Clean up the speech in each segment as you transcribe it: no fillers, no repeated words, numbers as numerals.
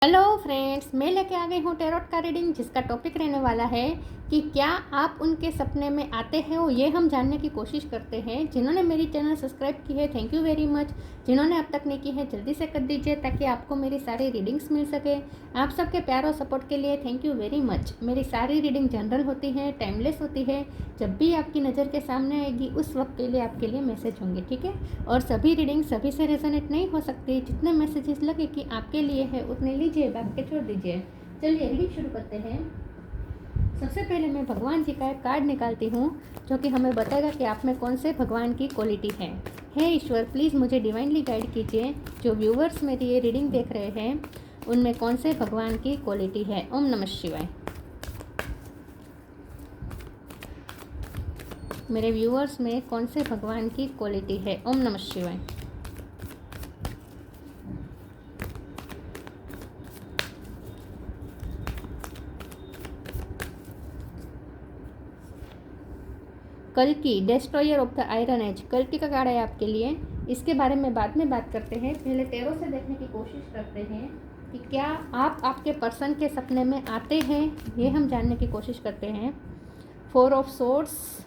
Hello friends, मैं लेके आ गई हूँ टैरोट का रीडिंग जिसका टॉपिक रहने वाला है कि क्या आप उनके सपने में आते हैं। ये हम जानने की कोशिश करते हैं। जिन्होंने मेरी चैनल सब्सक्राइब की है, थैंक यू वेरी मच। जिन्होंने अब तक नहीं की है, जल्दी से कर दीजिए ताकि आपको मेरी सारी रीडिंग्स मिल सके। आप सबके प्यार और सपोर्ट के लिए थैंक यू वेरी मच। मेरी सारी रीडिंग जनरल होती है, टाइमलेस होती है। जब भी आपकी नज़र के सामने आएगी उस वक्त के लिए आपके लिए मैसेज होंगे, ठीक है। और सभी रीडिंग सभी से रेजोनेट नहीं हो सकती। जितने मैसेजेस लगे कि आपके लिए है उतने लीजिए, बाकी छोड़ दीजिए। चलिए रीडिंग शुरू करते हैं। सबसे पहले मैं भगवान जी का एक कार्ड निकालती हूँ जो कि हमें बताएगा कि आप में कौन से भगवान की क्वालिटी है। हे ईश्वर, प्लीज़ मुझे डिवाइनली गाइड कीजिए। जो व्यूवर्स मेरी ये रीडिंग देख रहे हैं उनमें कौन से भगवान की क्वालिटी है। ओम नमः शिवाय। मेरे व्यूवर्स में कौन से भगवान की क्वालिटी है। ओम नमः शिवाय। कल्कि, destroyer of the iron age. कल्कि का कार्ड है आपके लिए। इसके बारे में बाद में बात करते हैं। पहले टैरो से देखने की कोशिश करते हैं कि क्या आप आपके पर्सन के सपने में आते हैं, ये हम जानने की कोशिश करते हैं। 4 ऑफ सोर्ड्स।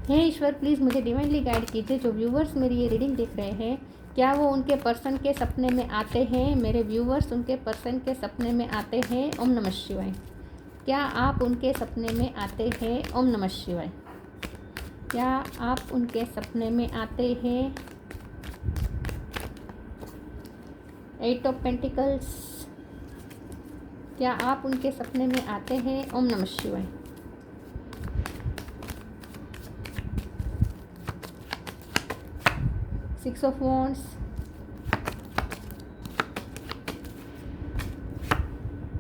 हे ईश्वर, प्लीज़ मुझे डिवाइनली गाइड कीजिए। जो व्यूवर्स मेरी ये रीडिंग देख रहे हैं, क्या वो उनके पर्सन के सपने में आते हैं। मेरे व्यूवर्स उनके पर्सन के सपने में आते हैं। ओम नमः शिवाय। क्या आप उनके सपने में आते हैं। ओम नमः शिवाय। क्या आप उनके सपने में आते हैं। 8 ऑफ पेंटिकल्स। क्या आप उनके सपने में आते हैं। ओम नमः शिवाय। Six of wands.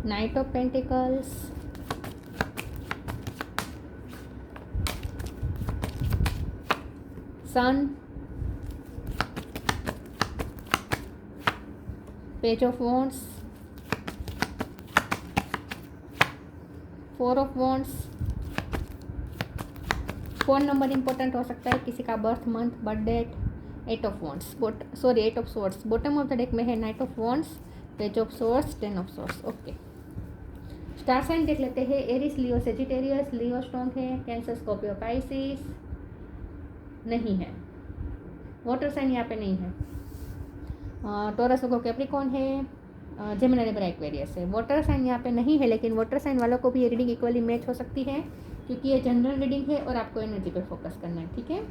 Knight of pentacles. Sun. Page of wands. 4 of wands. Phone number important हो सकता है, किसी का birth month, birth date. 8 of wands, 8 of swords. Bottom of the deck में है knight of wands, page of swords, 10 of swords. Okay, star sign देख लेते हैं। Aries, Leo, Sagittarius. Leo strong है। कैंसर, स्कॉर्पियो, पाइसिस नहीं है। Water sign यहाँ पे नहीं है। टॉरस, वर्गो, कैप्रिकॉर्न है। जेमिनी, लिब्रा, एक्वेरियस है। वाटर साइन यहाँ पे नहीं है, लेकिन वाटर साइन वालों को भी ये रीडिंग इक्वली मैच हो सकती है क्योंकि ये जनरल रीडिंग है और आपको एनर्जी पे फोकस करना है, ठीक है।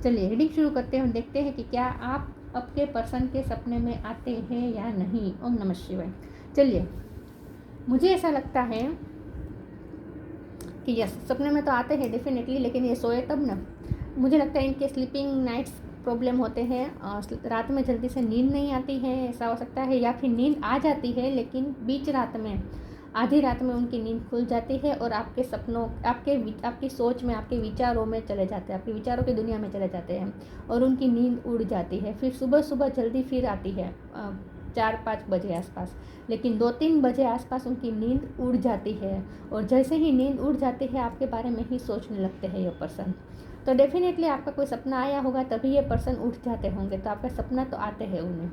चलिए रीडिंग शुरू करते हैं और देखते हैं कि क्या आप आपके पर्सन के सपने में आते हैं या नहीं। ओम नमः शिवाय। चलिए, मुझे ऐसा लगता है कि यस, सपने में तो आते हैं डेफिनेटली, लेकिन ये सोए तब ना। मुझे लगता है इनके स्लीपिंग नाइट्स प्रॉब्लम होते हैं। रात में जल्दी से नींद नहीं आती है, ऐसा हो सकता है। या फिर नींद आ जाती है लेकिन बीच रात में, आधी रात में उनकी नींद खुल जाती है और आपके सपनों, आपकी सोच में, आपके विचारों में चले जाते हैं, आपके विचारों की दुनिया में चले जाते हैं और उनकी नींद उड़ जाती है। फिर सुबह सुबह जल्दी फिर आती है 4-5 बजे आसपास, लेकिन 2-3 बजे आसपास उनकी नींद उड़ जाती है। और जैसे ही नींद उड़ जाती है आपके बारे में ही सोचने लगते हैं ये पर्सन। तो डेफिनेटली आपका कोई सपना आया होगा तभी ये पर्सन उठ जाते होंगे। तो आपका सपना तो आते हैं उन्हें।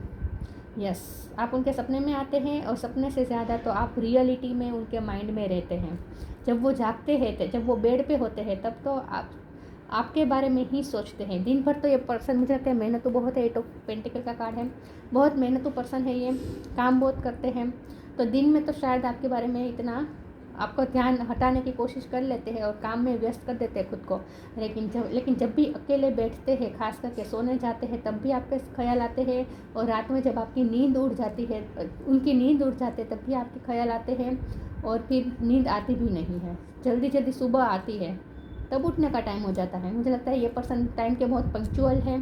यस, आप उनके सपने में आते हैं और सपने से ज़्यादा तो आप रियलिटी में उनके माइंड में रहते हैं। जब वो जागते हैं, जब वो बेड पे होते हैं, तब तो आपके बारे में ही सोचते हैं। दिन भर तो ये पर्सन, मुझे लगता है मेहनत तो बहुत है। 8 ऑफ पेंटिकल का कार्ड है, बहुत मेहनतू पर्सन है ये, काम बहुत करते हैं। तो दिन में तो शायद आपके बारे में इतना आपका ध्यान हटाने की कोशिश कर लेते हैं और काम में व्यस्त कर देते हैं खुद को। लेकिन जब भी अकेले बैठते हैं, खास करके सोने जाते हैं, तब भी आपके ख्याल आते हैं। और रात में जब आपकी नींद उड़ जाती है, उनकी नींद उड़ जाती है, तब भी आपके ख्याल आते हैं। और फिर नींद आती भी नहीं है, जल्दी जल्दी सुबह आती है, तब उठने का टाइम हो जाता है। मुझे लगता है ये पर्सन टाइम के बहुत पंक्चुअल है।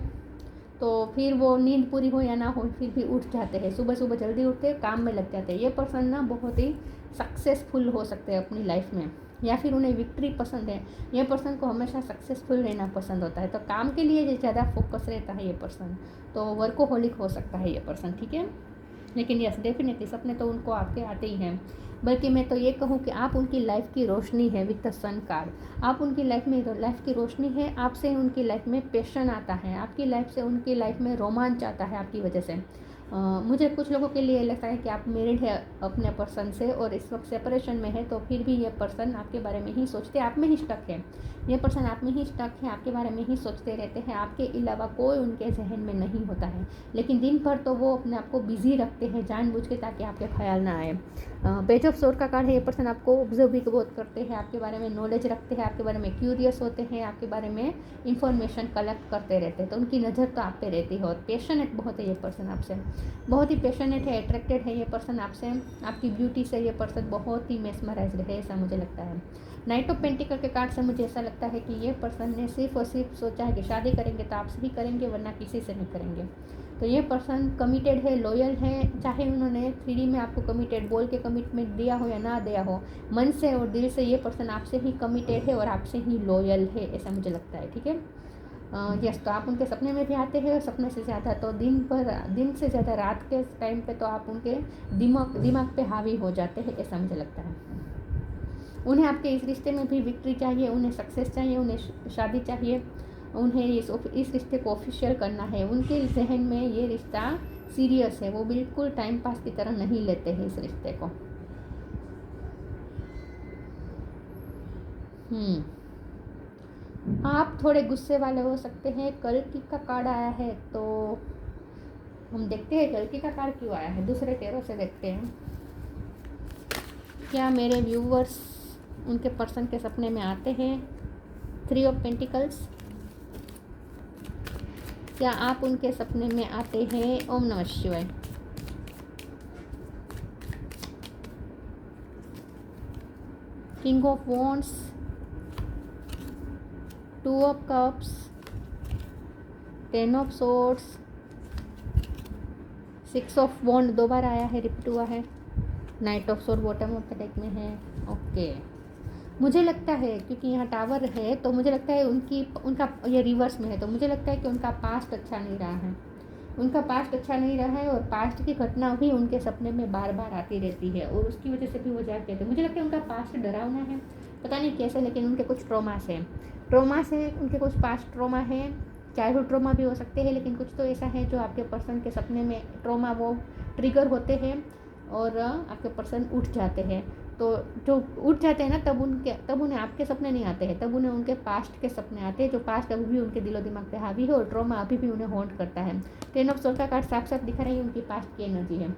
तो फिर वो नींद पूरी हो या ना हो, फिर भी उठ जाते हैं, सुबह सुबह जल्दी उठते हैं, काम में लग जाते हैं। ये पर्सन ना बहुत ही सक्सेसफुल हो सकते हैं अपनी लाइफ में, या फिर उन्हें विक्ट्री पसंद है। ये पर्सन को हमेशा सक्सेसफुल रहना पसंद होता है, तो काम के लिए ज़्यादा फोकस रहता है ये पर्सन। तो वर्कोहोलिक हो सकता है ये पर्सन, ठीक है। लेकिन यस, डेफिनेटली सपने तो उनको आपके आते ही हैं। बल्कि मैं तो ये कहूँ कि आप उनकी लाइफ की रोशनी है विद द सन कार्ड। आप उनकी लाइफ की रोशनी है। आपसे उनकी लाइफ में पैशन आता है, आपकी लाइफ से उनकी लाइफ में रोमांच आता है आपकी वजह से। मुझे कुछ लोगों के लिए लगता है कि आप मैरिड है अपने पर्सन से और इस वक्त सेपरेशन में है, तो फिर भी ये पर्सन आपके बारे में ही सोचते, आप में ही स्टक है। ये पर्सन आप में ही स्टक है, आपके बारे में ही सोचते रहते हैं, आपके अलावा कोई उनके जहन में नहीं होता है। लेकिन दिन भर तो वो अपने आप को बिजी रखते हैं जानबूझ के, ताकि आपके ख्याल ना आए। पेज ऑफ सोर्ड का कार्ड है, ये पर्सन आपको ऑब्जर्व भी बहुत करते हैं, आपके बारे में नॉलेज रखते हैं, आपके बारे में क्यूरियस होते हैं, आपके बारे में इंफॉर्मेशन कलेक्ट करते रहते हैं, तो उनकी नज़र तो आप पे रहती है। और पैशनेट बहुत है ये पर्सन आपसे, बहुत ही पैशनेट है, अट्रैक्टेड है ये पर्सन आपसे, आपकी ब्यूटी से ये पर्सन बहुत ही मेस्मराइज्ड है, ऐसा मुझे लगता है। नाइट ऑफ पेंटिकल के कार्ड से मुझे ऐसा लगता है कि ये पर्सन ने सिर्फ और सिर्फ सोचा है कि शादी करेंगे तो आपसे ही करेंगे, वरना किसी से नहीं करेंगे। तो ये पर्सन कमिटेड है, लॉयल है, चाहे उन्होंने 3D में आपको कमिटेड बोल के कमिटमेंट दिया हो या ना दिया हो, मन से और दिल से ये पर्सन आपसे ही कमिटेड है और आपसे ही लॉयल है, ऐसा मुझे लगता है। ठीक है, यस, तो आप उनके सपने में भी आते हैं, और सपने से ज़्यादा तो दिन से ज़्यादा रात के टाइम पे तो आप उनके दिमाग पे हावी हो जाते हैं, ऐसा मुझे लगता है। उन्हें आपके इस रिश्ते में भी विक्ट्री चाहिए, उन्हें सक्सेस चाहिए, उन्हें शादी चाहिए, उन्हें इस रिश्ते को ऑफिशियल करना है। उनके जहन में ये रिश्ता सीरियस है, वो बिल्कुल टाइम पास की तरह नहीं लेते हैं इस रिश्ते को। आप थोड़े गुस्से वाले हो सकते हैं। कल्कि का कार्ड आया है, तो हम देखते हैं कल्कि का कार्ड क्यों आया है, दूसरे टेरो से देखते हैं। क्या मेरे व्यूवर्स उनके पर्सन के सपने में आते हैं? 3 ऑफ पेंटिकल्स, क्या आप उनके सपने में आते हैं? ओम नमः शिवाय। King of wands, 2 of cups, 10 of swords, 6 of wand 2 बार आया है, रिपीट हुआ है। Knight of sword bottom of the deck में है। ओके, मुझे लगता है क्योंकि यहाँ टावर है, तो मुझे लगता है उनका ये रिवर्स में है, तो मुझे लगता है कि उनका पास्ट अच्छा नहीं रहा है, उनका पास्ट अच्छा नहीं रहा है, और पास्ट की घटना भी उनके सपने में बार बार आती रहती है, और उसकी वजह से भी वो जागते थे। मुझे लगता है उनका पास्ट डरावना है, पता नहीं कैसे, लेकिन उनके कुछ ट्रॉमास हैं, उनके कुछ पास्ट ट्रॉमा है, चाइल्डहुड ट्रॉमा भी हो सकते हैं, लेकिन कुछ तो ऐसा है जो आपके पर्सन के सपने में ट्रॉमा वो ट्रिगर होते हैं और आपके पर्सन उठ जाते हैं। तो जो उठ जाते हैं ना, तब उन्हें आपके सपने नहीं आते हैं, तब उन्हें उनके पास्ट के सपने आते हैं, जो पास्ट अभी भी उनके दिलो दिमाग पे हावी है, और ट्रॉमा अभी भी उन्हें हॉन्ट करता है। 10 ऑफ सोर्ड का कार्ड साफ साफ दिखा रही है उनकी पास्ट की एनर्जी है,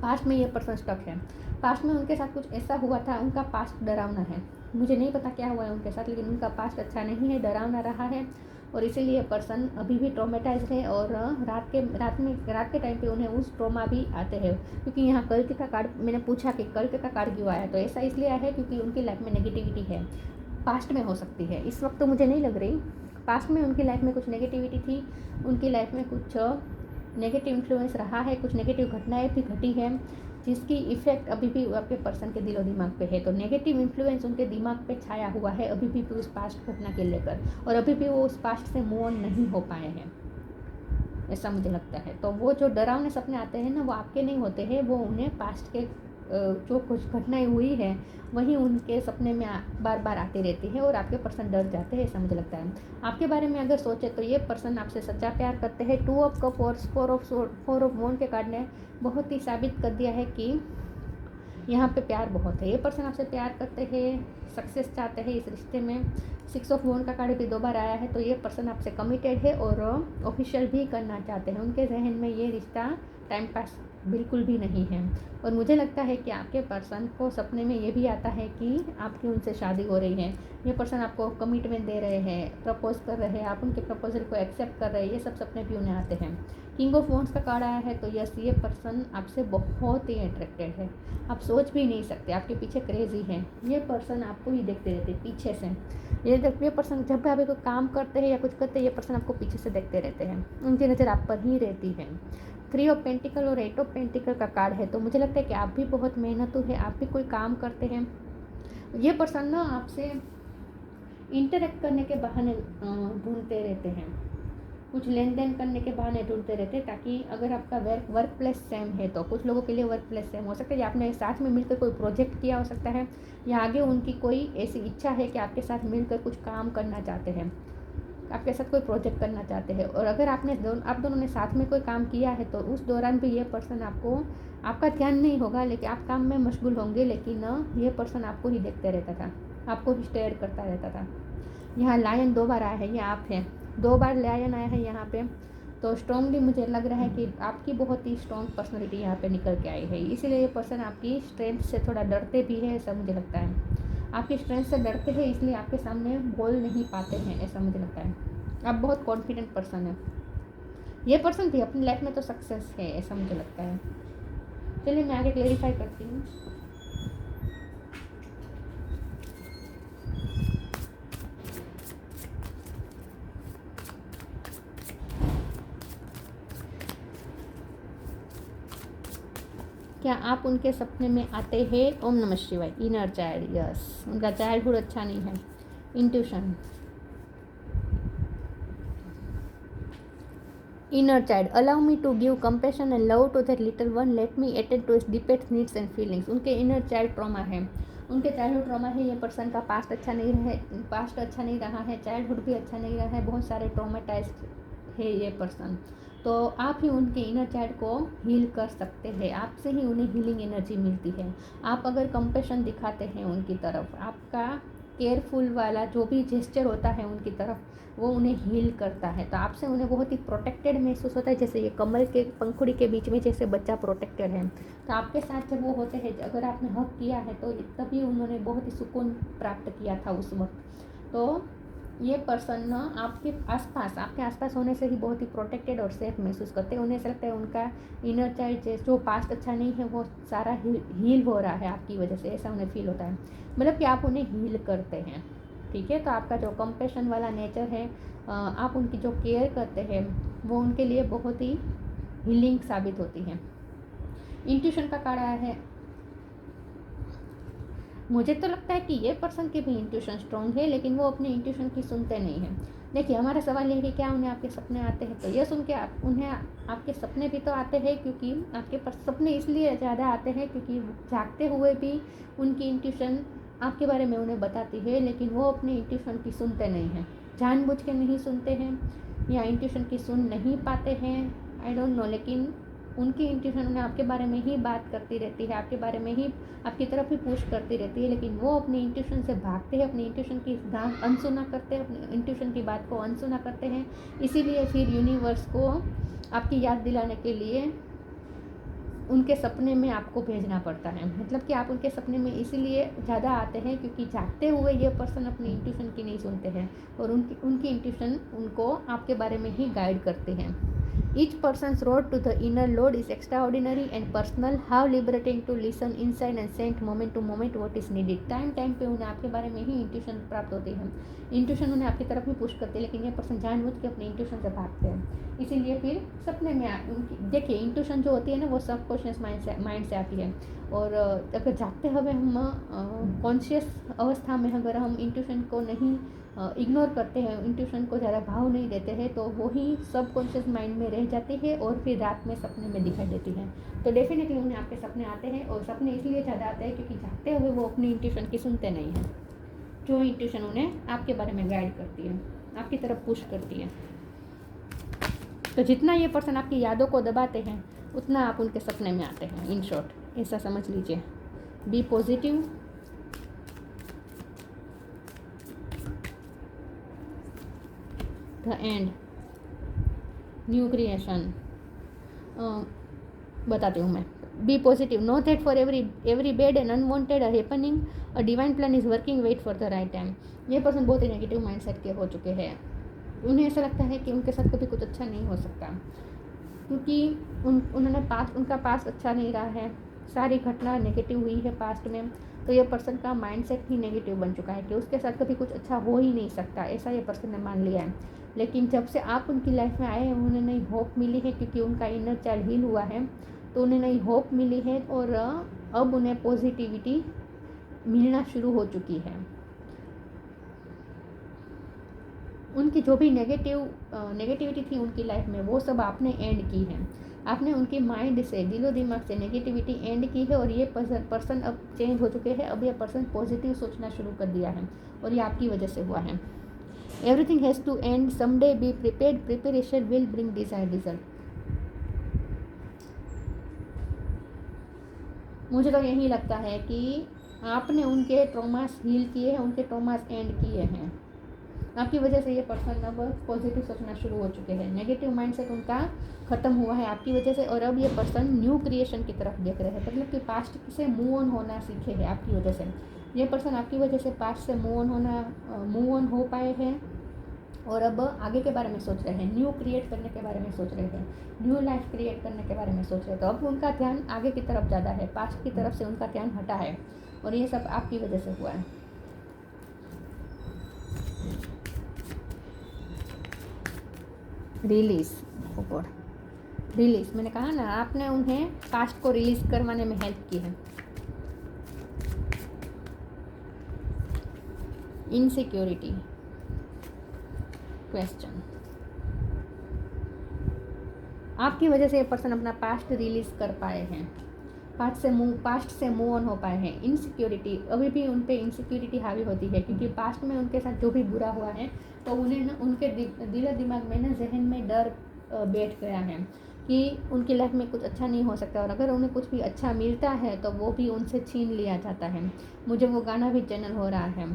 पास्ट में ये पर्सन स्टक है, पास्ट में उनके साथ कुछ ऐसा हुआ था, उनका पास्ट डरावना है। मुझे नहीं पता क्या हुआ है उनके साथ, लेकिन उनका पास्ट अच्छा नहीं है, डरावना रहा है, और इसीलिए पर्सन अभी भी ट्रॉमेटाइज है, और रात के टाइम पे उन्हें उस ट्रॉमा भी आते हैं। क्योंकि यहाँ कल्कि का कार्ड, मैंने पूछा कि कल्कि का कार्ड क्यों आया, तो ऐसा इसलिए आया है क्योंकि उनकी लाइफ में नेगेटिविटी है, पास्ट में हो सकती है, इस वक्त तो मुझे नहीं लग रही। पास्ट में उनकी लाइफ में कुछ नेगेटिविटी थी, उनकी लाइफ में कुछ नेगेटिव इन्फ्लुएंस रहा है, कुछ नेगेटिव घटनाएं भी घटी हैं, जिसकी इफ़ेक्ट अभी भी आपके पर्सन के दिलो दिमाग पे है। तो नेगेटिव इन्फ्लुएंस उनके दिमाग पे छाया हुआ है अभी भी उस पास्ट घटना के लेकर, और अभी भी वो उस पास्ट से मूव ऑन नहीं हो पाए हैं, ऐसा मुझे लगता है। तो वो जो डरावने सपने आते हैं ना, वो आपके नहीं होते हैं, वो उन्हें पास्ट के जो कुछ घटनाएं हुई है वही उनके सपने में बार बार आती रहती है, और आपके पर्सन डर जाते हैं, ऐसा मुझे लगता है। आपके बारे में अगर सोचे तो ये पर्सन आपसे सच्चा प्यार करते हैं। 2 ऑफ कप और 4 ऑफ वॉन्ड के कार्ड ने बहुत ही साबित कर दिया है कि यहाँ पे प्यार बहुत है, ये पर्सन आपसे प्यार करते हैं, सक्सेस चाहते हैं इस रिश्ते में। 6 ऑफ वॉन्ड का कार्ड भी 2 बार आया है, तो ये पर्सन आपसे कमिटेड है और ऑफिशियल भी करना चाहते हैं। उनके जहन में ये रिश्ता टाइम पास बिल्कुल भी नहीं है, और मुझे लगता है कि आपके पर्सन को सपने में ये भी आता है कि आपकी उनसे शादी हो रही है, ये पर्सन आपको कमिटमेंट दे रहे हैं, प्रपोज कर रहे हैं, आप उनके प्रपोजल को एक्सेप्ट कर रहे हैं, ये सब सपने भी उन्हें आते हैं। किंग ऑफ वॉन्ड्स का कार्ड आया है, तो यस, ये पर्सन आपसे बहुत ही अट्रैक्टेड है, आप सोच भी नहीं सकते, आपके पीछे क्रेजी है, ये पर्सन आपको ही देखते रहते पीछे से। ये पर्सन जब भी आप कोई काम करते हैं या कुछ करते हैं, ये पर्सन आपको पीछे से देखते रहते हैं, उनकी नज़र आप पर ही रहती है। 3 ऑफ पेंटिकल और 8 ऑफ पेंटिकल का कार्ड है, तो मुझे लगता है कि आप भी बहुत मेहनतू है, आप भी कोई काम करते हैं। ये पर्सन ना आपसे इंटरेक्ट करने के बहाने ढूंढते रहते हैं, कुछ लेन देन करने के बहाने ढूंढते रहते हैं, ताकि अगर आपका वर्क प्लेस सेम है, तो कुछ लोगों के लिए वर्क प्लेस सेम हो सकता है, या आपने साथ में मिलकर कोई प्रोजेक्ट किया हो सकता है, या आगे उनकी कोई ऐसी इच्छा है कि आपके साथ मिलकर कुछ काम करना चाहते हैं। आपके साथ कोई प्रोजेक्ट करना चाहते हैं, और अगर आप दोनों ने साथ में कोई काम किया है तो उस दौरान भी ये पर्सन आपका ध्यान नहीं होगा, लेकिन आप काम में मशगूल होंगे, लेकिन ये पर्सन आपको ही देखते रहता था, आपको ही स्टेयर करता रहता था। यहाँ लायन 2 बार आया है, ये आप हैं, 2 बार लायन आया है यहाँ पे, तो स्ट्रॉन्गली मुझे लग रहा है कि आपकी बहुत ही स्ट्रॉन्ग पर्सनैलिटी यहाँ पे निकल के आई है। इसीलिए ये पर्सन आपकी स्ट्रेंथ से थोड़ा डरते भी है, ऐसा मुझे लगता है। आपकी स्ट्रेंथ से डरते हैं, इसलिए आपके सामने बोल नहीं पाते हैं, ऐसा मुझे लगता है। आप बहुत कॉन्फिडेंट पर्सन है। ये पर्सन भी अपनी लाइफ में तो सक्सेस है, ऐसा मुझे लगता है। चलिए मैं आगे क्लेरिफाई करती हूँ। क्या आप उनके सपने में आते हैं? ओम नमः शिवाय। इनर चाइल्ड, यस, उनका चाइल्डहुड अच्छा नहीं है। Intuition, inner child, allow me to give compassion and love to that little one, let me attend to his deepest needs and feelings. उनके इनर चाइल्ड ट्रॉमा है, उनके चाइल्डहुड ट्रॉमा है। ये person का पास्ट अच्छा नहीं रहा है, चाइल्डहुड भी अच्छा नहीं रहा है, बहुत सारे ट्रॉमेटाइज्ड है ये पर्सन। तो आप ही उनके इनर चाइल्ड को हील कर सकते हैं, आपसे ही उन्हें हीलिंग एनर्जी मिलती है। आप अगर कंपैशन दिखाते हैं उनकी तरफ, आपका केयरफुल वाला जो भी जेस्चर होता है उनकी तरफ, वो उन्हें हील करता है। तो आपसे उन्हें बहुत ही प्रोटेक्टेड महसूस होता है, जैसे ये कमल के पंखुड़ी के बीच में जैसे बच्चा प्रोटेक्टेड है। तो आपके साथ जब वो होते हैं, अगर आपने हक किया है तो तभी उन्होंने बहुत ही सुकून प्राप्त किया था उस वक्त। तो ये पर्सन आपके आसपास होने से ही बहुत ही प्रोटेक्टेड और सेफ महसूस करते हैं। उन्हें ऐसा लगता है उनका इनर चाइल्ड जो पास्ट अच्छा नहीं है वो सारा हील हो रहा है आपकी वजह से, ऐसा उन्हें फील होता है। मतलब कि आप उन्हें हील करते हैं, ठीक है। तो आपका जो कंपैशन वाला नेचर है, आप उनकी जो केयर करते हैं, वो उनके लिए बहुत ही हीलिंग साबित होती है। इंट्यूशन का कार्ड आया है। मुझे तो लगता है कि ये पर्सन की भी इंट्यूशन स्ट्रॉन्ग है, लेकिन वो अपने इंट्यूशन की सुनते नहीं हैं। देखिए, हमारा सवाल ये है कि क्या उन्हें आपके सपने आते हैं? तो ये सुन के उन्हें आपके सपने भी तो आते हैं, क्योंकि आपके सपने इसलिए ज़्यादा आते हैं क्योंकि जागते हुए भी उनकी इंट्यूशन आपके बारे में उन्हें बताती है, लेकिन वो अपने इंट्यूशन की सुनते नहीं हैं, जानबूझ के नहीं सुनते हैं, या इंट्यूशन की सुन नहीं पाते हैं, आई डोंट नो। लेकिन उनकी इंट्यूशन उन्हें आपके बारे में ही बात करती रहती है, आपके बारे में ही आपकी तरफ ही पुश करती रहती है, लेकिन वो अपनी इंट्यूशन से भागते हैं, अपनी इंट्यूशन की बात अनसुना करते हैं, अपनी इंट्यूशन की बात को अनसुना करते हैं। इसीलिए फिर यूनिवर्स को आपकी याद दिलाने के लिए उनके सपने में आपको भेजना पड़ता है। मतलब कि आप उनके सपने में इसीलिए ज़्यादा आते हैं क्योंकि जागते हुए ये पर्सन अपनी इंट्यूशन की नहीं सुनते हैं, और उनकी इंट्यूशन उनको आपके बारे में ही गाइड करते हैं। Each person's road to the inner Lord is extraordinary and personal. How liberating to listen inside and sense moment to moment what is needed. Time पे उन्हें आपके बारे में ही इंट्यूशन प्राप्त होती है, इंट्यूशन उन्हें आपकी तरफ ही पुश करते हैं, लेकिन ये पर्सन जानबूझ के अपने इंट्यूशन से भागते हैं। इसीलिए फिर सपने में उनकी देखिए, इंट्यूशन जो होती है ना, वो सबकॉन्शियस माइंड से आती है। और अगर जागते हुए हम कॉन्शियस अवस्था में अगर हम इंट्यूशन को नहीं इग्नोर करते हैं, इंट्यूशन को ज़्यादा भाव नहीं देते हैं, तो वही सबकॉन्शियस माइंड में रह जाती है और फिर रात में सपने में दिखाई देती है। तो डेफिनेटली उन्हें आपके सपने आते हैं, और सपने इसलिए ज़्यादा आते हैं क्योंकि जागते हुए वो अपनी इंट्यूशन की सुनते नहीं हैं, जो इंट्यूशन उन्हें आपके बारे में गाइड करती है, आपकी तरफ पुश करती है। तो जितना ये पर्सन आपकी यादों को दबाते हैं, उतना आप उनके सपने में आते हैं। इन शॉर्ट ऐसा समझ लीजिए। Be positive, the end, new creation. बताती हूँ मैं। Be positive, know that for every bad and unwanted happening a divine plan is working, wait for the right time. ये पर्सन बहुत ही नेगेटिव माइंडसेट के हो चुके हैं। उन्हें ऐसा लगता है कि उनके साथ कभी कुछ अच्छा नहीं हो सकता, क्योंकि उनका पास्ट अच्छा नहीं रहा है, सारी घटना नेगेटिव हुई है पास्ट में। तो ये पर्सन का माइंडसेट ही नेगेटिव बन चुका है कि उसके साथ कभी कुछ अच्छा हो ही नहीं सकता, ऐसा ये पर्सन ने मान लिया है। लेकिन जब से आप उनकी लाइफ में आए हैं, उन्हें नई होप मिली है, क्योंकि उनका इनर चाइल्ड हील हुआ है, तो उन्हें नई होप मिली है, और अब उन्हें पॉजिटिविटी मिलना शुरू हो चुकी है। उनकी जो भी नेगेटिविटी थी उनकी लाइफ में, वो सब आपने एंड की है। आपने उनके माइंड से, दिलो दिमाग से नेगेटिविटी एंड की है, और ये पर्सन अब चेंज हो चुके हैं। अब ये पर्सन पॉजिटिव सोचना शुरू कर दिया है, और ये आपकी वजह से हुआ है। Everything has to end someday, be prepared, preparation will bring desired result. मुझे तो यही लगता है कि आपने उनके ट्रॉमास हील किए हैं, उनके ट्रॉमास एंड किए हैं। आपकी वजह से ये पर्सन अब पॉजिटिव सोचना शुरू हो चुके हैं, नेगेटिव माइंडसेट उनका ख़त्म हुआ है आपकी वजह से, और अब ये पर्सन न्यू क्रिएशन की तरफ देख रहे हैं। मतलब कि पास्ट से मूव ऑन होना सीखे हैं आपकी वजह से। ये पर्सन आपकी वजह से पास्ट से मूव ऑन हो पाए हैं, और अब आगे के बारे में सोच रहे हैं, न्यू क्रिएट करने के बारे में सोच रहे हैं, न्यू लाइफ क्रिएट करने के बारे में सोच रहे हैं। तो अब उनका ध्यान आगे की तरफ ज़्यादा है, पास्ट की तरफ से उनका ध्यान हटा है, और ये सब आपकी वजह से हुआ है। रिलीज, रिलीज, मैंने कहा ना, आपने उन्हें पास्ट को रिलीज करवाने में हेल्प की है। इनसिक्योरिटी, क्वेश्चन, आपकी वजह से ये पर्सन अपना पास्ट रिलीज कर पाए हैं, पास्ट से मूव ऑन हो पाए हैं। इनसिक्योरिटी, अभी भी उन पे इनसिक्योरिटी हावी होती है, क्योंकि पास्ट में उनके साथ जो भी बुरा हुआ है, तो उन्हें ना उनके दिल दिमाग में ना, जहन में डर बैठ गया है कि उनकी लाइफ में कुछ अच्छा नहीं हो सकता, और अगर उन्हें कुछ भी अच्छा मिलता है तो वो भी उनसे छीन लिया जाता है। मुझे वो गाना भी चैनल हो रहा है,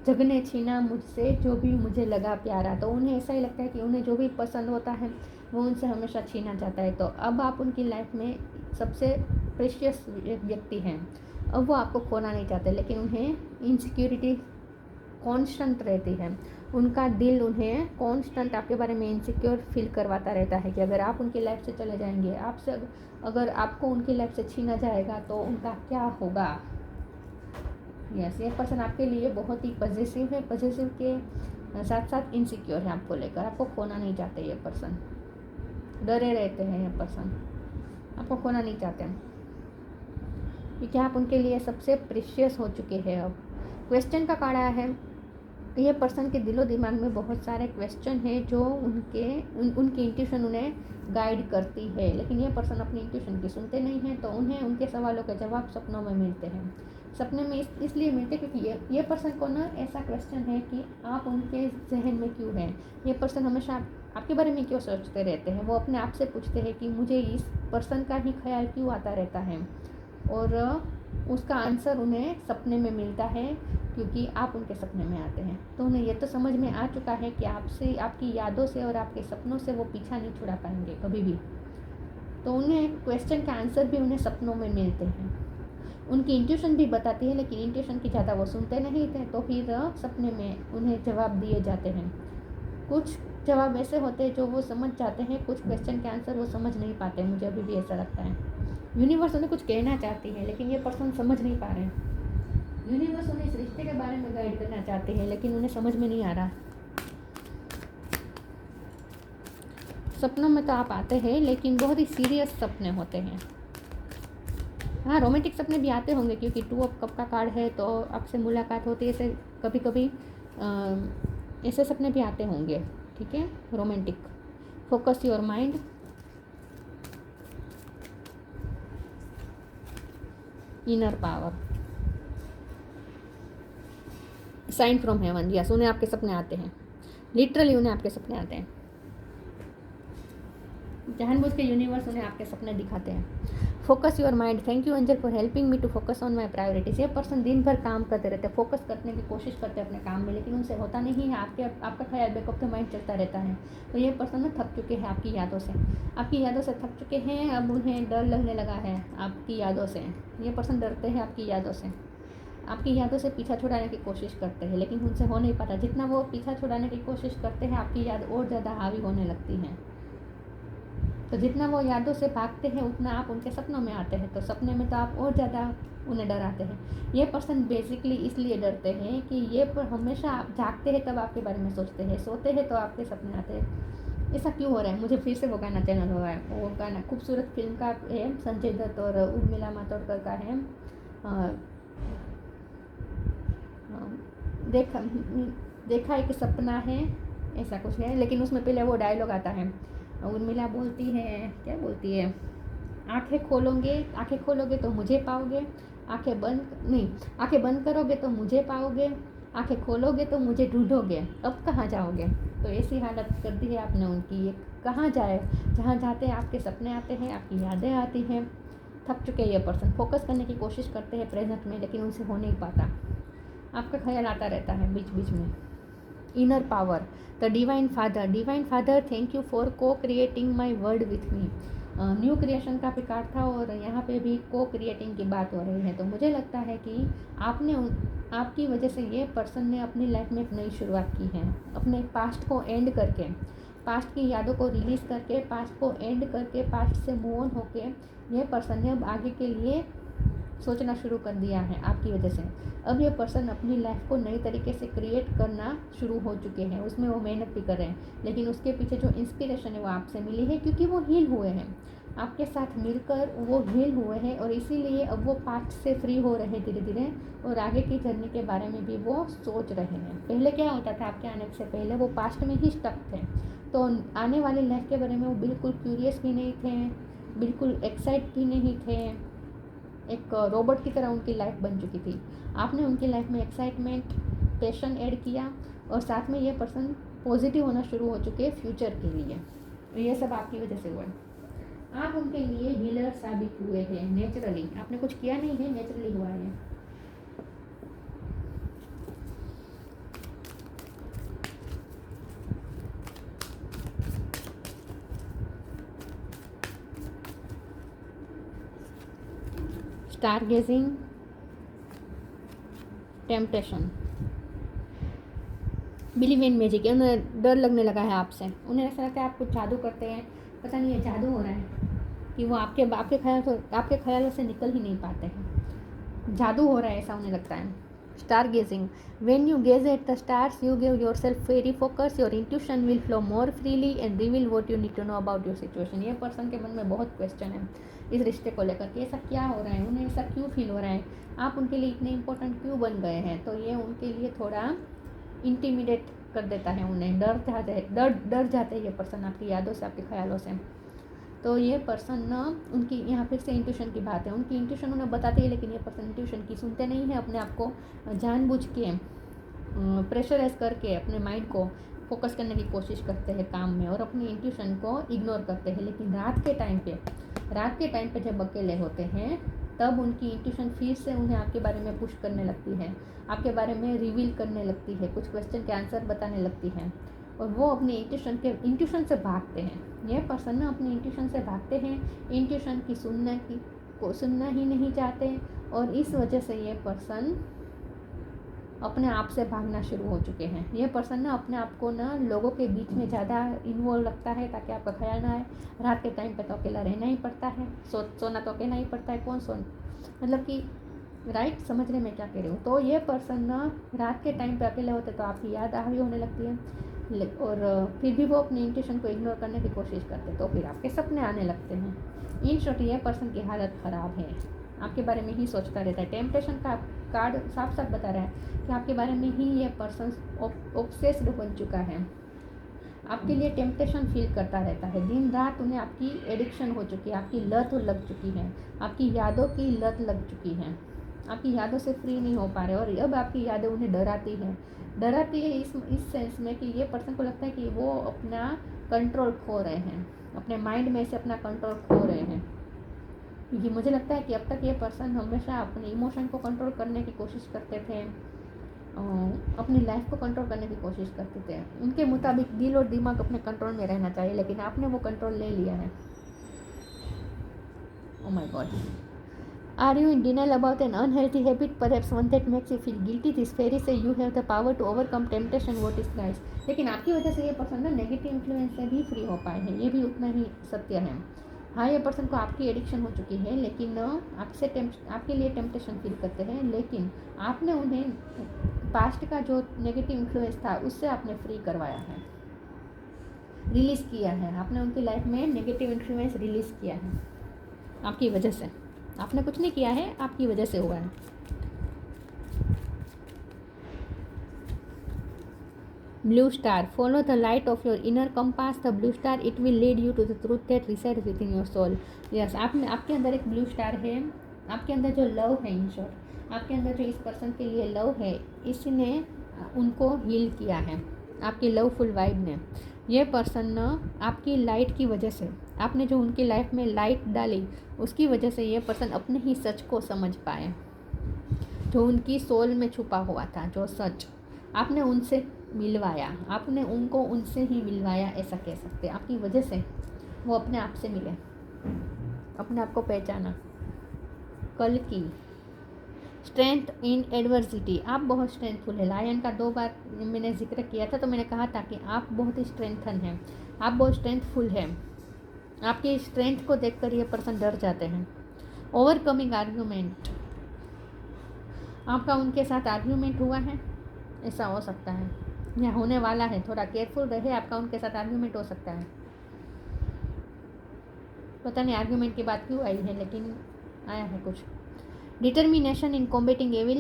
जग ने छीना मुझसे जो भी मुझे लगा प्यारा। तो उन्हें ऐसा ही लगता है कि उन्हें जो भी पसंद होता है वो उनसे हमेशा छीना जाता है। तो अब आप उनकी लाइफ में सबसे प्रेशियस व्यक्ति हैं, अब वो आपको खोना नहीं चाहते, लेकिन उन्हें इनसिक्योरिटी कांस्टेंट रहती है। उनका दिल उन्हें कांस्टेंट आपके बारे में इनसिक्योर फील करवाता रहता है कि अगर आप उनकी लाइफ से चले जाएंगे, आपसे अगर आपको उनकी लाइफ से छीना जाएगा तो उनका क्या होगा। यस, ये पर्सन आपके लिए बहुत ही पॉजिटिव है, पॉजिटिव के साथ साथ इनसिक्योर है आपको लेकर, आपको खोना नहीं चाहते। ये पर्सन डरे रहते हैं, ये पर्सन आपको खोना नहीं चाहते, क्योंकि आप उनके लिए सबसे प्रीशियस हो चुके हैं। अब क्वेश्चन का कार्ड आया है, ये पर्सन के दिलो दिमाग में बहुत सारे क्वेश्चन हैं जो उनकी इंट्यूशन उन्हें गाइड करती है, लेकिन ये पर्सन अपनी इंट्यूशन की सुनते नहीं हैं, तो उन्हें उनके सवालों के जवाब सपनों में मिलते हैं। सपने में इसलिए मिलते हैं क्योंकि ये पर्सन को ना ऐसा क्वेश्चन है कि आप उनके जहन में क्यों हैं। ये पर्सन हमेशा आपके बारे में क्यों सोचते रहते हैं, वो अपने आप से पूछते हैं कि मुझे इस पर्सन का ही ख्याल क्यों आता रहता है, और उसका आंसर उन्हें सपने में मिलता है, क्योंकि आप उनके सपने में आते हैं। तो उन्हें ये तो समझ में आ चुका है कि आपसे, आपकी यादों से और आपके सपनों से वो पीछा नहीं छुड़ा पाएंगे कभी भी। तो उन्हें क्वेश्चन का आंसर भी उन्हें सपनों में मिलते हैं। उनकी इंट्यूशन भी बताती है, लेकिन इंट्यूशन की ज़्यादा वो सुनते नहीं थे, तो फिर सपने में उन्हें जवाब दिए जाते हैं। कुछ जवाब ऐसे होते हैं जो वो समझ जाते हैं, कुछ क्वेश्चन के आंसर वो समझ नहीं पाते। मुझे अभी भी ऐसा लगता है यूनिवर्स उन्हें कुछ कहना चाहती है, लेकिन ये पर्सन समझ नहीं पा रहे हैं। यूनिवर्स उन्हें इस रिश्ते के बारे में गाइड करना चाहते हैं, लेकिन उन्हें समझ में नहीं आ रहा। सपनों में तो आप आते हैं, लेकिन बहुत ही सीरियस सपने होते हैं। हाँ, रोमांटिक सपने भी आते होंगे, क्योंकि 2 ऑफ कप का कार्ड है, तो आपसे मुलाकात होती है, ऐसे कभी कभी ऐसे सपने भी आते होंगे। ठीक है, romantic. Focus your mind, inner power, sign from heaven. Yes, उन्हें आपके सपने आते हैं, लिटरली उन्हें आपके सपने आते हैं। जानबूझ के यूनिवर्स उन्हें आपके सपने दिखाते हैं। Focus your mind, thank you angel for helping me to focus on my priorities. ये पर्सन दिन भर काम करते रहते हैं, फोकस करने की कोशिश करते हैं अपने काम में, लेकिन उनसे होता नहीं है। आपका ख्याल बैक ऑफ द माइंड चलता रहता है। तो ये पर्सन ना थक चुके हैं आपकी यादों से, थक चुके हैं। अब उन्हें डर लगने लगा है आपकी यादों से। ये पर्सन डरते हैं आपकी यादों से, आपकी यादों से पीछा छुड़ाने की कोशिश करते हैं, लेकिन उनसे हो नहीं पाता। जितना वो पीछा छुड़ाने की कोशिश करते हैं, आपकी याद और ज़्यादा हावी होने लगती है। तो जितना वो यादों से भागते हैं, उतना आप उनके सपनों में आते हैं, तो सपने में तो आप और ज़्यादा उन्हें डराते हैं। ये पर्सन बेसिकली इसलिए डरते हैं कि ये पर हमेशा आप जागते हैं तब आपके बारे में सोचते हैं, सोते हैं तो आपके सपने आते हैं। ऐसा क्यों हो रहा है? मुझे फिर से वो गाना चैनल हो रहा है। वो गाना खूबसूरत फिल्म का है, संजय दत्त और उर्मिला मातोंडकर का है। देखा एक सपना है, ऐसा कुछ है, लेकिन उसमें पहले वो डायलॉग आता है। उर्मिला बोलती है, क्या बोलती है, आंखें खोलोगे तो मुझे पाओगे, आंखें बंद करोगे तो मुझे पाओगे, आंखें खोलोगे तो मुझे ढूंढोगे, अब कहाँ जाओगे। तो ऐसी हालत कर दी है आपने उनकी। ये कहाँ जाए, जहाँ जाते हैं आपके सपने आते हैं, आपकी यादें आती हैं। थक चुके ये पर्सन, फोकस करने की कोशिश करते हैं प्रेजेंट में, लेकिन उनसे हो नहीं पाता। आपका ख्याल आता रहता है बीच बीच में। Inner power, the divine father. Divine father, thank you for को creating my world with me. New creation का भी कार्ड था और यहाँ पे भी को क्रिएटिंग की बात हो रही है। तो मुझे लगता है कि आपकी वजह से ये पर्सन ने अपनी लाइफ में एक नई शुरुआत की है। अपने पास्ट को एंड करके, पास्ट की यादों को रिलीज़ करके, पास्ट को एंड करके, पास्ट से मूव ऑन होके ये पर्सन ने अब आगे के लिए सोचना शुरू कर दिया है आपकी वजह से। अब ये पर्सन अपनी लाइफ को नई तरीके से क्रिएट करना शुरू हो चुके हैं, उसमें वो मेहनत भी कर रहे हैं। लेकिन उसके पीछे जो इंस्पिरेशन है वो आपसे मिली है, क्योंकि वो हील हुए हैं आपके साथ मिलकर, वो हील हुए हैं और इसीलिए अब वो पास्ट से फ्री हो रहे हैं धीरे धीरे, और आगे की जर्नी के बारे में भी वो सोच रहे हैं। पहले क्या होता था, आपके आने से पहले वो पास्ट में ही स्टक थे, तो आने वाली लाइफ के बारे में वो बिल्कुल क्यूरियस भी नहीं थे, बिल्कुल एक्साइट भी नहीं थे। एक रोबोट की तरह उनकी लाइफ बन चुकी थी। आपने उनकी लाइफ में एक्साइटमेंट, पैशन ऐड किया, और साथ में ये पर्सन पॉजिटिव होना शुरू हो चुके हैं फ्यूचर के लिए। ये सब आपकी वजह से हुआ है। आप उनके लिए हीलर साबित हुए हैं नेचुरली। आपने कुछ किया नहीं है, नेचुरली हुआ है। Star gazing, temptation, believe in magic. उन्हें डर लगने लगा है आपसे, उन्हें ऐसा लगता है आप कुछ जादू करते हैं, पता नहीं ये जादू हो रहा है कि वो आपके ख्यालों से निकल ही नहीं पाते हैं, जादू हो रहा है ऐसा उन्हें लगता है। Star gazing, when you gaze at the stars you give yourself very focus, your intuition will flow more freely and reveal what you need to know about your situation. ये पर्सन के मन में बहुत question है इस रिश्ते को लेकर कि ऐसा क्या हो रहा है, उन्हें ऐसा क्यों फील हो रहा है, आप उनके लिए इतने इंपॉर्टेंट क्यों बन गए हैं। तो ये उनके लिए थोड़ा इंटीमिडेट कर देता है, उन्हें डर जाते हैं ये पर्सन आपकी यादों से, आपके ख्यालों से। तो ये पर्सन ना, उनकी यहाँ फिर से इंट्यूशन की बात है, उनकी इंट्यूशन उन्हें बताती है, लेकिन ये पर्सन इंट्यूशन की सुनते नहीं है, अपने आप को जानबूझ के प्रेशराइज करके अपने माइंड को फोकस करने की कोशिश करते हैं काम में, और अपनी इंट्यूशन को इग्नोर करते हैं। लेकिन रात के टाइम पे जब अकेले होते हैं, तब उनकी इंट्यूशन फिर से उन्हें आपके बारे में पुश करने लगती है, आपके बारे में रिवील करने लगती है, कुछ क्वेश्चन के आंसर बताने लगती है, और वो अपनी इंट्यूशन से भागते हैं। ये पर्सन ना अपनी इंट्यूशन से भागते हैं, इंट्यूशन की सुनना ही नहीं चाहते, और इस वजह से ये पर्सन अपने आप से भागना शुरू हो चुके हैं। ये पर्सन ना अपने आप को ना लोगों के बीच में ज़्यादा इन्वॉल्व रखता है ताकि आपका ख्याल ना आए। रात के टाइम पे तो अकेला रहना ही पड़ता है, सोना तो अकेला ही पड़ता है, कौन मतलब कि राइट, समझ रहे मैं क्या कह रही हूँ। तो ये पर्सन ना रात के टाइम पे अकेले होते तो आपकी याद हावी होने लगती है, और फिर भी वो अपनी इंट्यूशन को इग्नोर करने की कोशिश करते, तो फिर आपके सपने आने लगते हैं। इन शॉर्ट ये पर्सन की हालत ख़राब है, आपके बारे में ही सोचता रहता है। टेम्पटेशन का कार्ड साफ साफ बता रहा है कि आपके बारे में ही ये पर्सन ऑब्सेस्ड बन चुका है, आपके लिए टेम्पटेशन फील करता रहता है दिन रात। उन्हें आपकी एडिक्शन हो चुकी है, आपकी लत लग चुकी है, आपकी यादों की लत लग चुकी है, आपकी यादों से फ्री नहीं हो पा रहे, और अब आपकी यादें उन्हें डराती है इस सेंस में कि ये पर्सन को लगता है कि वो अपना कंट्रोल खो रहे हैं, अपने माइंड में से अपना कंट्रोल खो रहे हैं। क्योंकि मुझे लगता है कि अब तक ये पर्सन हमेशा अपने इमोशन को कंट्रोल करने की कोशिश करते थे, अपनी लाइफ को कंट्रोल करने की कोशिश करते थे। उनके मुताबिक दिल और दिमाग अपने कंट्रोल में रहना चाहिए, लेकिन आपने वो कंट्रोल ले लिया है। Oh my god, are you in denial about an unhealthy habit, perhaps one that makes you feel guilty? This fairy says you have the power to overcome temptation, what is Christ. लेकिन आपकी वजह से ये person ना negative influence से भी free हो पाए हैं, ये भी उतना ही सत्य है। हाँ, ये पर्सन को आपकी एडिक्शन हो चुकी है, लेकिन आपके लिए टेम्पटेशन फील करते हैं, लेकिन आपने उन्हें पास्ट का जो नेगेटिव इन्फ्लुएंस था उससे आपने फ्री करवाया है, रिलीज़ किया है। आपने उनकी लाइफ में नेगेटिव इन्फ्लुएंस रिलीज़ किया है आपकी वजह से। आपने कुछ नहीं किया है, आपकी वजह से हुआ है। Blue star, follow the light of your inner compass, the blue star, it will lead you to the truth that resides within your soul. Yes, आपके अंदर एक ब्लू स्टार है, आपके अंदर जो लव है, इन शॉर्ट आपके अंदर जो इस पर्सन के लिए लव है, इसने उनको हील किया है, आपकी लवफुल वाइब ने। ये पर्सन आपकी लाइट की वजह से, आपने जो उनकी लाइफ में लाइट डाली उसकी वजह से ये पर्सन अपने ही सच को समझ पाए, जो उनकी सोल में छुपा हुआ था, जो सच आपने उनसे मिलवाया, आपने उनको उनसे ही मिलवाया, ऐसा कह सकते हैं। आपकी वजह से वो अपने आप से मिले, अपने आप को पहचाना। कल की स्ट्रेंथ इन एडवर्सिटी, आप बहुत स्ट्रेंथफुल है। लायन का 2 बार मैंने जिक्र किया था, तो मैंने कहा था कि आप बहुत ही स्ट्रेंथन हैं, आप बहुत स्ट्रेंथफुल हैं। आपकी स्ट्रेंथ को देखकर ये पर्सन डर जाते हैं। ओवरकमिंग आर्ग्यूमेंट, आपका उनके साथ आर्ग्यूमेंट हुआ है, ऐसा हो सकता है या होने वाला है। थोड़ा केयरफुल रहे, आपका उनके साथ आर्ग्यूमेंट हो सकता है। पता नहीं आर्ग्यूमेंट की बात क्यों आई है, लेकिन आया है कुछ। Determination in combating evil,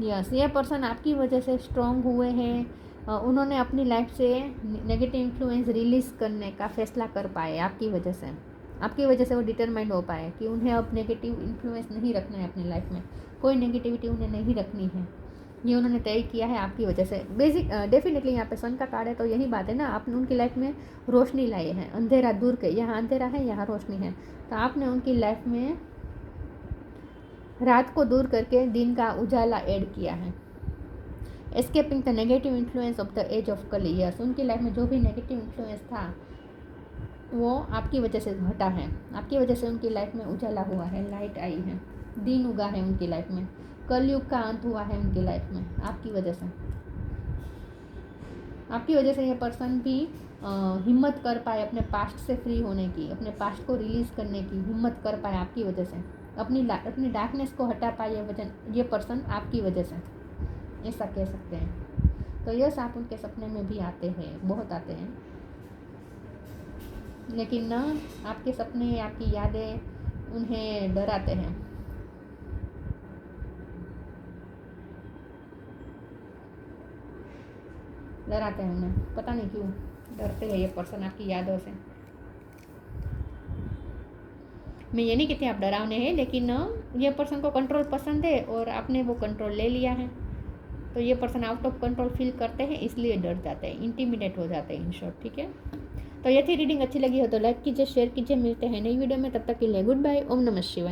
yes, ये पर्सन आपकी वजह से स्ट्रॉन्ग हुए हैं। उन्होंने अपनी लाइफ से नेगेटिव इन्फ्लुएंस रिलीज़ करने का फैसला कर पाए आपकी वजह से। आपकी वजह से वो डिटरमाइंड हो पाए कि उन्हें अब नेगेटिव इन्फ्लुएंस नहीं रखना है अपनी लाइफ में, कोई नेगेटिविटी उन्हें नहीं रखनी है। ये उन्होंने तय किया है आपकी वजह से। डेफिनेटली यहाँ पे सन का कार्ड है, तो यही बात है ना, आपने उनकी लाइफ में रोशनी लाई है, अंधेरा दूर के, यहाँ अंधेरा है यहाँ रोशनी है, तो आपने उनकी लाइफ में रात को दूर करके दिन का उजाला ऐड किया है। Escaping the negative influence of the age of Kali, yes, उनकी लाइफ में जो भी नेगेटिव इन्फ्लुएंस था वो आपकी वजह से हटा है, आपकी वजह से उनकी लाइफ में उजाला हुआ है, लाइट आई है, दिन उगा है उनकी लाइफ में, कलयुग का अंत हुआ है उनकी लाइफ में आपकी वजह से। आपकी वजह से ये पर्सन भी हिम्मत कर पाए अपने पास्ट से फ्री होने की, अपने पास्ट को रिलीज़ करने की हिम्मत कर पाए आपकी वजह से, अपनी डार्कनेस को हटा पाए ये पर्सन आपकी वजह से, ऐसा कह सकते हैं। तो यस, आप उनके सपने में भी आते हैं, बहुत आते हैं, लेकिन ना आपके सपने, आपकी यादें उन्हें डराते हैं। डराते हैं उन्हें, पता नहीं क्यों डरते हैं ये पर्सन आपकी यादों से। मैं ये नहीं कहती आप डरावने हैं, लेकिन ये पर्सन को कंट्रोल पसंद है और आपने वो कंट्रोल ले लिया है, तो ये person out of control feel करते हैं, इसलिए डर जाते हैं, इंटिमिडेट हो जाते हैं इन शॉर्ट। ठीक है, तो ये थी रीडिंग। अच्छी लगी हो तो लाइक कीजिए, शेयर कीजिए। मिलते हैं नई वीडियो में, तब तक के लिए गुड बाय। ओम नमः शिवाय।